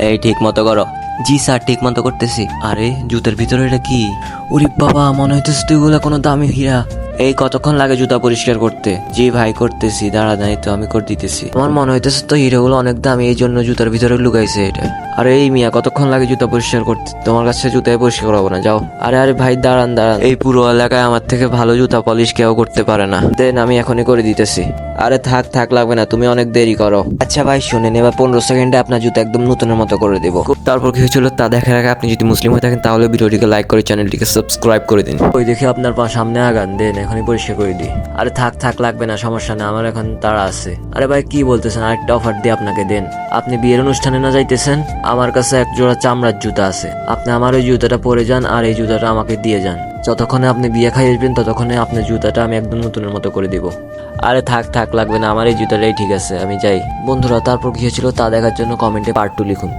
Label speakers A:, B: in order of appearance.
A: এই ঠিক মতো করো। জি স্যার, ঠিক মতো করতেছি। আরে জুতার ভিতরে এটা কি? ওরে বাবা, মনে হইতেছে তো এগুলো কোনো দামি হীরা। এই কতক্ষণ লাগে জুতা পরিষ্কার করতে? জি ভাই করতেছি, দাঁড়া নাই তো আমি করে দিতেছি। আমার মনে হইতেছে তো হিরোগুলো অনেক দামি, এই জন্য জুতার ভিতরে লুকাইছে এটা। আরে এই মিয়া, কতক্ষণ লাগে জুতা পরিষ্কার করতে? তোমার কাছে জুতায় পরিষ্কার করবো না, যাও। আরে আরে ভাই দাঁড়ান দাঁড়ান, এই পুরো এলাকায় আমার থেকে ভালো জুতা পলিশ কেউ করতে পারে না। দেন আমি এখনই করে দিতেছি। আরে থাক থাক, লাগবে না, তুমি অনেক দেরি করো। আচ্ছা ভাই শুনেন, এবার 15 সেকেন্ডে আপনার জুতা একদম নতুনের মতো করে দেবো। তারপর কি হয়েছিল তা দেখার আগে আপনি যদি মুসলিম হয়ে থাকেন তাহলে ভিডিওটিকে লাইক করে চ্যানেলটিকে সাবস্ক্রাইব করে দিন। ওই দেখে আপনার পা সামনে আগান, দেন এখনই পরিষ্কার করে দিই। আরে থাক থাক, লাগবে না, সমস্যা না, আমার এখন তাড়া আছে। আরে ভাই কি বলতেছেন, আরেকটা অফার দিয়ে আপনাকে দেন। আপনি বিয়ের অনুষ্ঠানে না যাইতেছেন, আমার কাছে এক জোড়া চামড়ার জুতা আছে, আপনি আমার ওই জুতাটা পরে যান আর এই জুতাটা আমাকে দিয়ে যান। যতক্ষণে আপনি বিয়ে খাই আসবেন ততক্ষণে আপনার জুতাটা আমি একদম নতুনের মতো করে দিব। আরে থাক থাক, লাগবে না, আমার এই জুতাটাই ঠিক আছে, আমি যাই। বন্ধুরা তারপর কি হয়েছিল তা দেখার জন্য কমেন্টে পার্ট 2 লিখুন।